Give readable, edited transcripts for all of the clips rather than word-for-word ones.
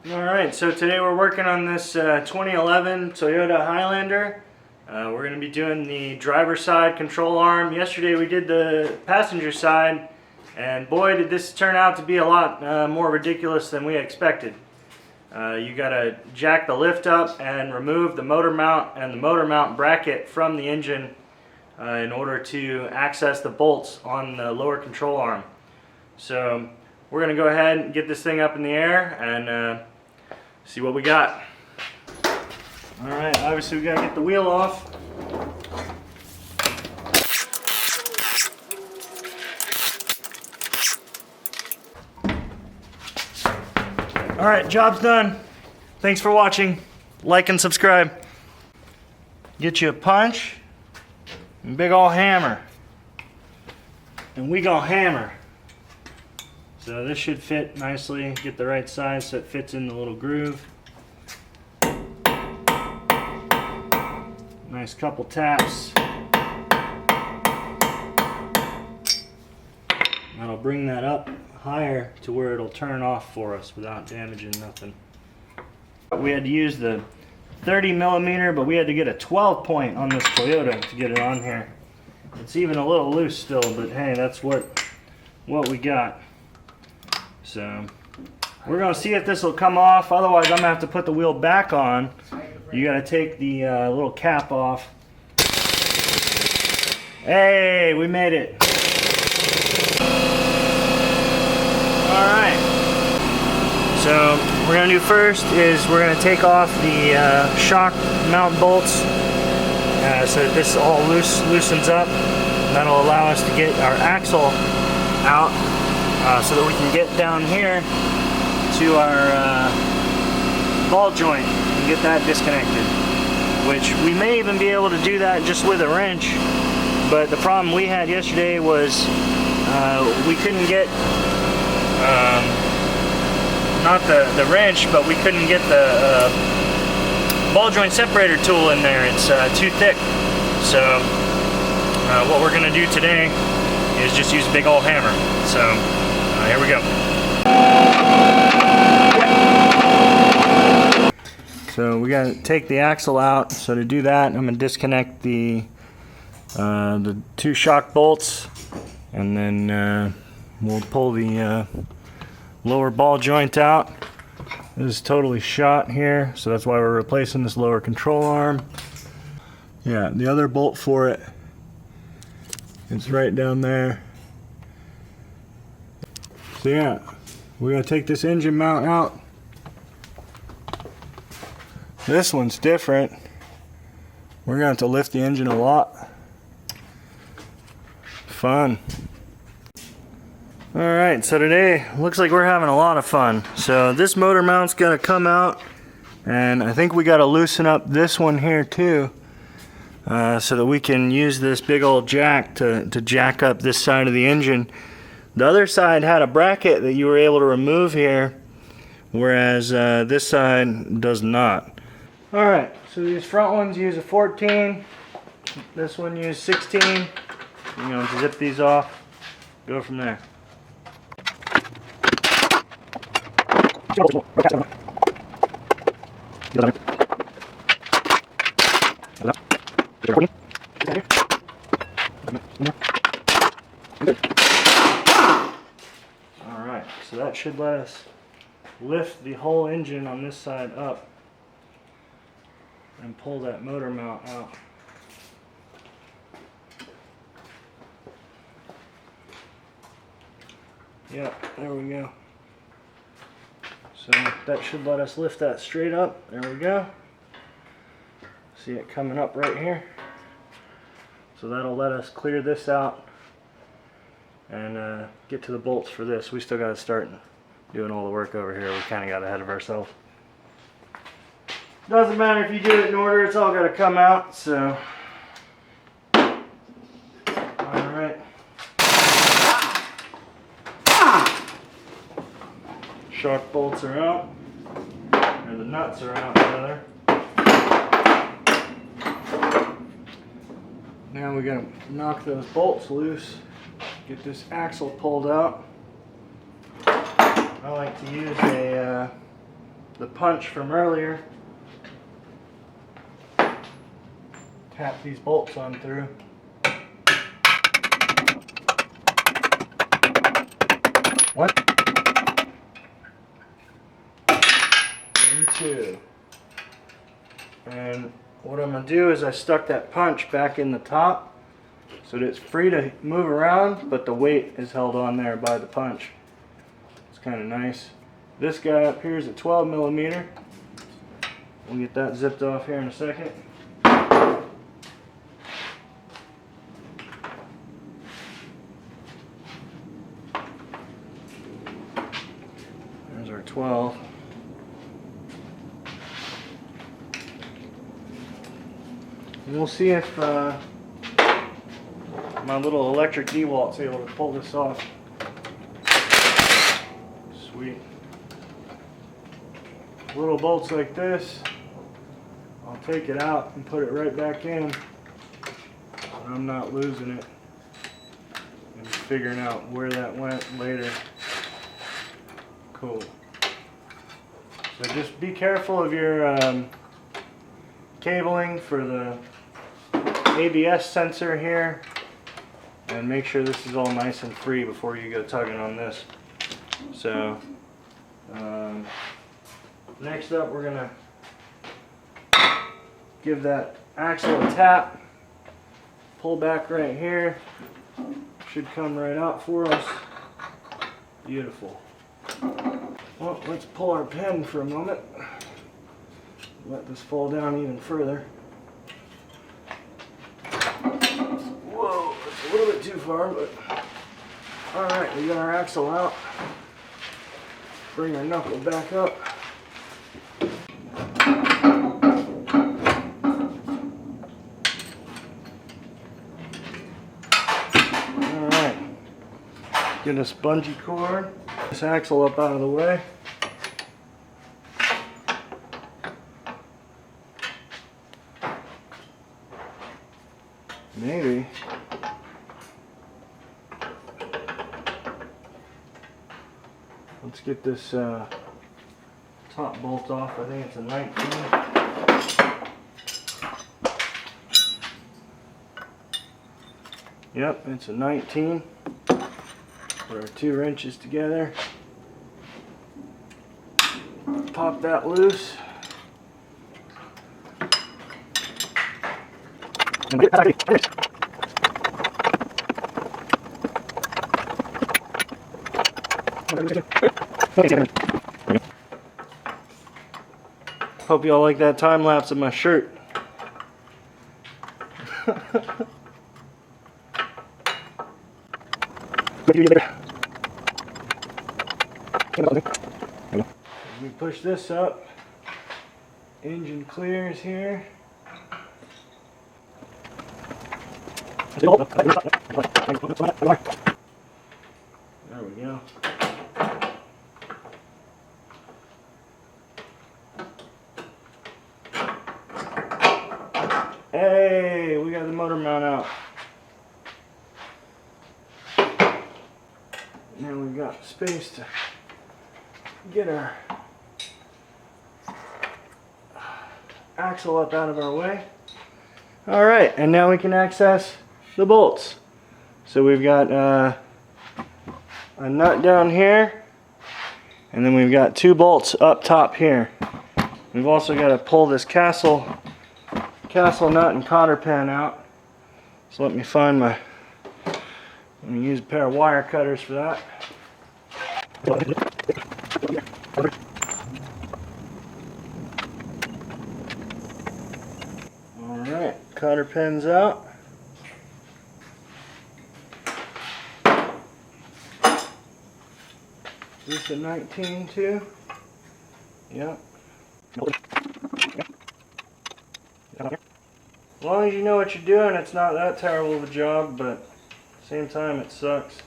Alright, so today we're working on this 2011 Toyota Highlander. We're going to be doing the driver's side control arm. Yesterday we did the passenger side, and boy did this turn out to be a lot more ridiculous than we expected. You got to jack the lift up and remove the motor mount and the motor mount bracket from the engine in order to access the bolts on the lower control arm. So we're going to go ahead and get this thing up in the air and see what we got. Alright, obviously we got to get the wheel off. Alright, job's done. Thanks for watching. Like and subscribe. Get you a punch and big ol' hammer. And we gonna hammer. So this should fit nicely, get the right size so it fits in the little groove. Nice couple taps. That'll bring that up higher to where it'll turn off for us without damaging nothing. We had to use the 30mm, but we had to get a 12 point on this Toyota to get it on here. It's even a little loose still, but hey, that's what we got. So we're gonna see if this will come off. Otherwise, I'm gonna have to put the wheel back on. You gotta take the little cap off. Hey, we made it. All right. So what we're gonna do first is we're gonna take off the shock mount bolts so that this all loosens up. That'll allow us to get our axle out. So that we can get down here to our ball joint and get that disconnected, which we may even be able to do that just with a wrench, but the problem we had yesterday was we couldn't get not the wrench, but we couldn't get the ball joint separator tool in there. It's too thick. So what we're gonna do today is just use a big old hammer. So here we go. So we gotta take the axle out. So to do that, I'm gonna disconnect the two shock bolts, and then we'll pull the lower ball joint out. This is totally shot here, so that's why we're replacing this lower control arm. Yeah, the other bolt for it, it's right down there. So yeah, we're gonna take this engine mount out. This one's different. We're gonna have to lift the engine a lot. Fun. Alright, so today looks like we're having a lot of fun. So this motor mount's gonna come out, and I think we gotta loosen up this one here too, so that we can use this big old jack to jack up this side of the engine. The other side had a bracket that you were able to remove here, whereas this side does not. Alright, so these front ones use a 14, this one uses 16. You know, zip these off, go from there. Alright, so that should let us lift the whole engine on this side up and pull that motor mount out. Yep, there we go. So that should let us lift that straight up. There we go. See it coming up right here. So that'll let us clear this out and get to the bolts for this. We still got to start doing all the work over here. We kind of got ahead of ourselves. Doesn't matter if you do it in order, it's all got to come out. So, alright. Shock bolts are out, or the nuts are out rather. Now we gotta knock those bolts loose, get this axle pulled out. I like to use a the punch from earlier. Tap these bolts on through. One. And two. And what I'm going to do is I stuck that punch back in the top so that it's free to move around, but the weight is held on there by the punch. It's kind of nice. This guy up here is a 12 millimeter. We'll get that zipped off here in a second. There's our 12. And we'll see if my little electric DeWalt's able to pull this off. Sweet. Little bolts like this, I'll take it out and put it right back in. I'm not losing it. I'm just figuring out where that went later. Cool. So just be careful of your cabling for the ABS sensor here, and make sure this is all nice and free before you go tugging on this. So next up, we're gonna give that axle a tap, pull back right here, should come right out for us. Beautiful. Well, let's pull our pin for a moment. Let this fall down even further. Whoa, that's a little bit too far, but alright, we got our axle out. Bring our knuckle back up. Alright, get a spongy cord. This axle up out of the way. Maybe. Let's get this top bolt off. I think it's a 19. Yep, it's a 19. Put our 2 wrenches together. Pop that loose. Hope y'all like that time lapse of my shirt. We push this up. Engine clears here. There we go. Hey, we got the motor mount out. Now we've got space to get our axle up out of our way. All right, and now we can access the bolts. So we've got a nut down here, and then we've got 2 bolts up top here. We've also got to pull this castle nut and cotter pin out. So let me find my, I'm going to use a pair of wire cutters for that. Alright, cotter pins out. Is this a 19 too? Yep. As long as you know what you're doing, it's not that terrible of a job, but at the same time it sucks.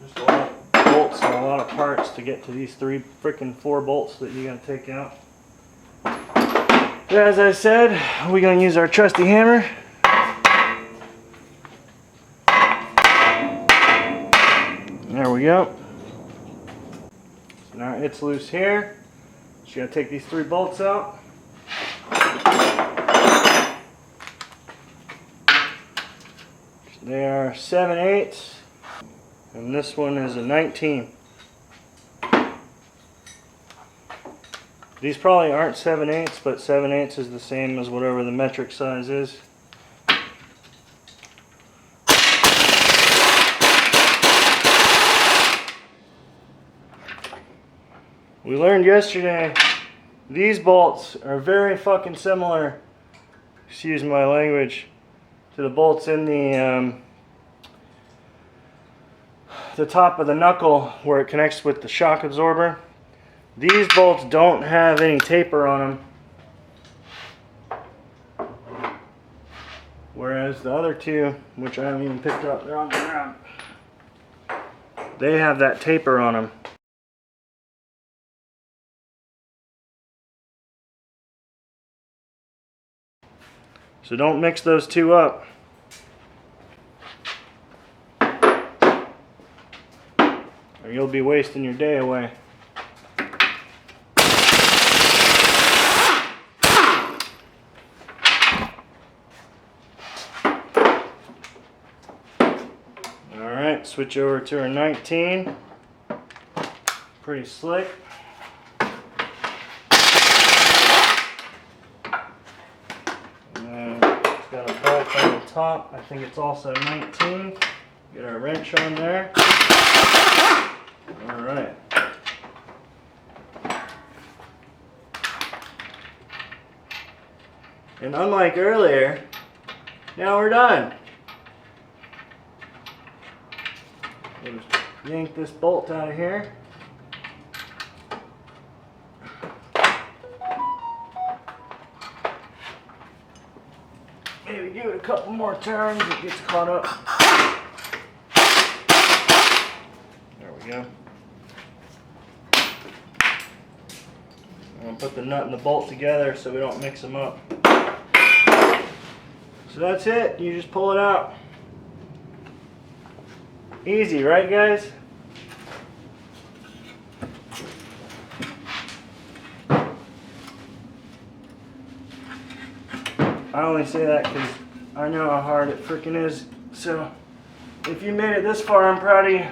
Just a lot of bolts and a lot of parts to get to these 4 bolts that you gotta take out. As I said, we're gonna use our trusty hammer. There we go. Now it's loose here. Just gotta take these 3 bolts out. They are 7/8, and this one is a 19. These probably aren't 7/8, but 7/8 is the same as whatever the metric size is. We learned yesterday, these bolts are very fucking similar, excuse my language, to the bolts in the top of the knuckle where it connects with the shock absorber. These bolts don't have any taper on them, whereas the other 2, which I haven't even picked up, they're on the ground, they have that taper on them. So don't mix those 2 up. Or you'll be wasting your day away. Alright, switch over to our 19. Pretty slick. Got a bolt on the top. I think it's also 19. Get our wrench on there. Alright. And unlike earlier, now we're done. We'll just yank this bolt out of here. Maybe give it a couple more turns, it gets caught up. There we go. I'm going to put the nut and the bolt together so we don't mix them up. So that's it, you just pull it out. Easy, right guys? I only say that because I know how hard it freaking is. So, if you made it this far, I'm proud of you.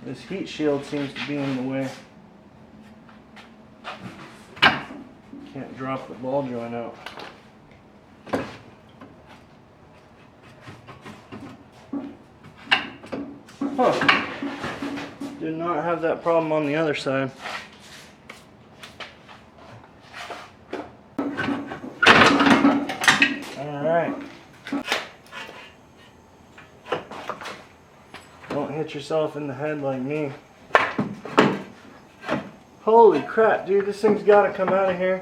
This heat shield seems to be in the way. Can't drop the ball joint out. Huh. Did not have that problem on the other side. Alright. Don't hit yourself in the head like me. Holy crap, dude, this thing's gotta come out of here.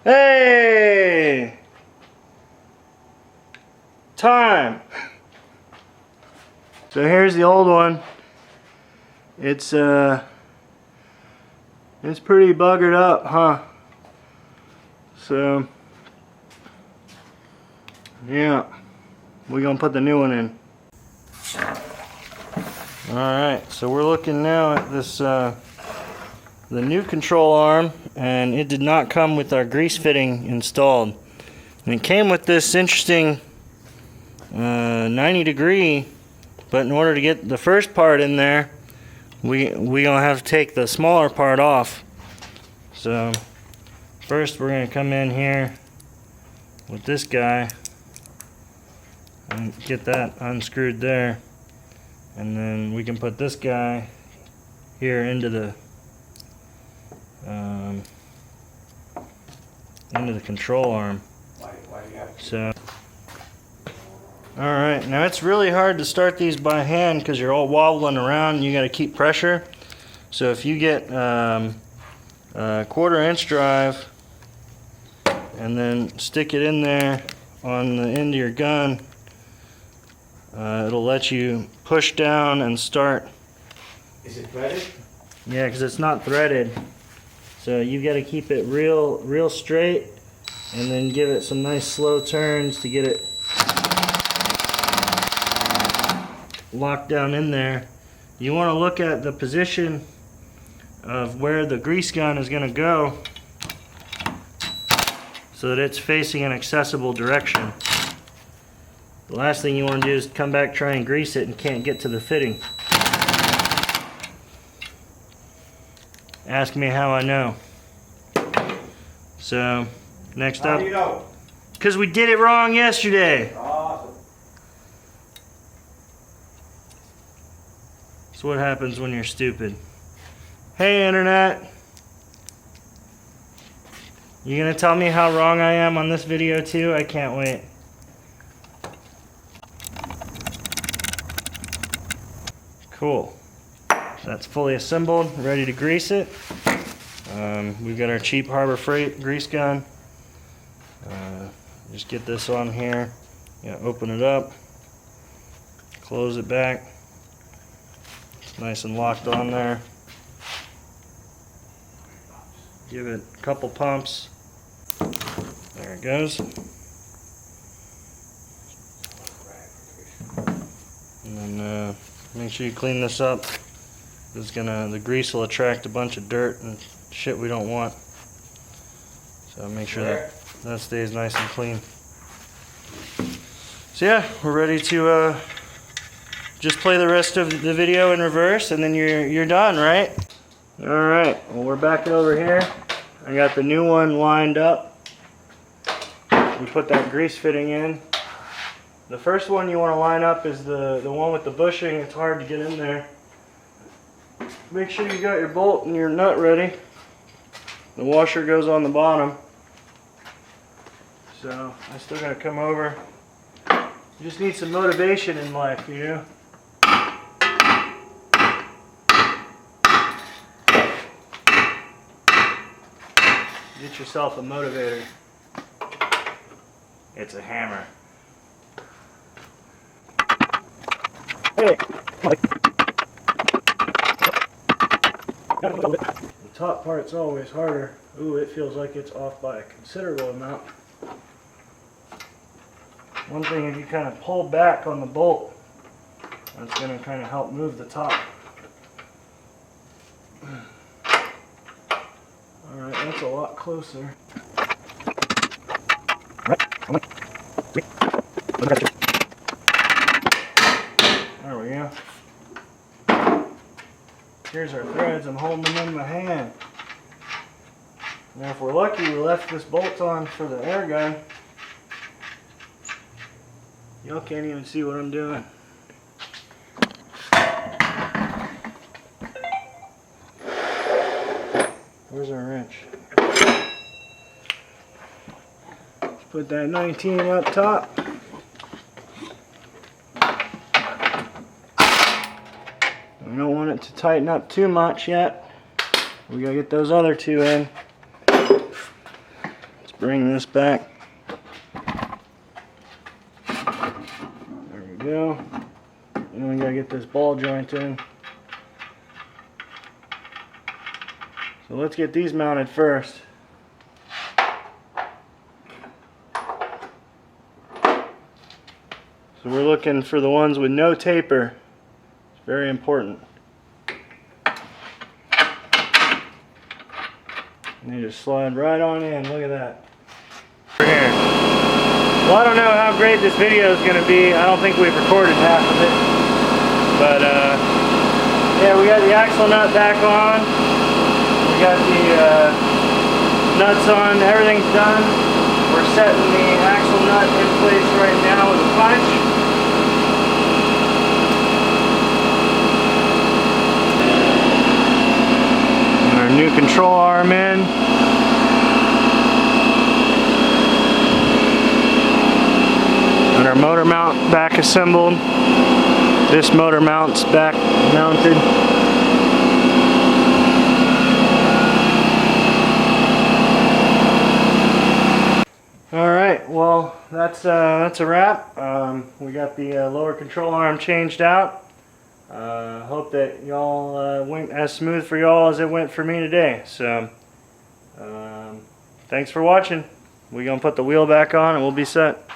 Hey! Time! So here's the old one. It's pretty buggered up, huh? So yeah, we're gonna put the new one in. Alright, so we're looking now at this the new control arm, and it did not come with our grease fitting installed. And it came with this interesting 90-degree, but in order to get the first part in there, we gonna have to take the smaller part off. So first we're gonna come in here with this guy and get that unscrewed there, and then we can put this guy here into the control arm. So alright, now it's really hard to start these by hand because you're all wobbling around and you got to keep pressure. So if you get a 1/4-inch drive and then stick it in there on the end of your gun, It'll let you push down and start. Is it threaded? Yeah, because it's not threaded. So you got to keep it real straight, and then give it some nice slow turns to get it locked down in there. You want to look at the position of where the grease gun is going to go so that it's facing an accessible direction. The last thing you want to do is come back, try and grease it, and can't get to the fitting. Ask me how I know. So, next up. How do you know? Because we did it wrong yesterday. Awesome. That's what happens when you're stupid. Hey, Internet. You gonna tell me how wrong I am on this video too? I can't wait. Cool. So that's fully assembled, ready to grease it. We've got our cheap Harbor Freight grease gun. Just get this on here. Open it up. Close it back. It's nice and locked on there. Give it a couple pumps. There it goes. And then make sure you clean this up. The grease will attract a bunch of dirt and shit we don't want. So make sure that stays nice and clean. So yeah, we're ready to just play the rest of the video in reverse, and then you're done, right? All right. Well, we're back over here. I got the new one lined up. We put that grease fitting in. The first one you want to line up is the one with the bushing. It's hard to get in there. Make sure you got your bolt and your nut ready. The washer goes on the bottom. So I still gotta come over. You just need some motivation in life, you know? Get yourself a motivator. It's a hammer. Hey! The top part's always harder. Ooh, it feels like it's off by a considerable amount. One thing, if you kind of pull back on the bolt, that's going to kind of help move the top. Alright, that's a lot closer. There we go. Here's our threads. I'm holding them in my hand. Now if we're lucky, we left this bolt on for the air gun. Y'all can't even see what I'm doing. Where's our wrench? Let's put that 19 up top. We don't want it to tighten up too much yet. We gotta get those other two in. Let's bring this back. There we go. And we gotta get this ball joint in. So let's get these mounted first. So we're looking for the ones with no taper. It's very important. And they just slide right on in. Look at that. Here. Well, I don't know how great this video is going to be. I don't think we've recorded half of it. But yeah, we got the axle nut back on. We got the nuts on. Everything's done. We're setting the axle nut in place right now with a punch. And our new control arm in. And our motor mount back assembled. This motor mount's back mounted. All right, well, that's a wrap. We got the lower control arm changed out. Hope that y'all went as smooth for y'all as it went for me today. So, thanks for watching. We're gonna put the wheel back on and we'll be set.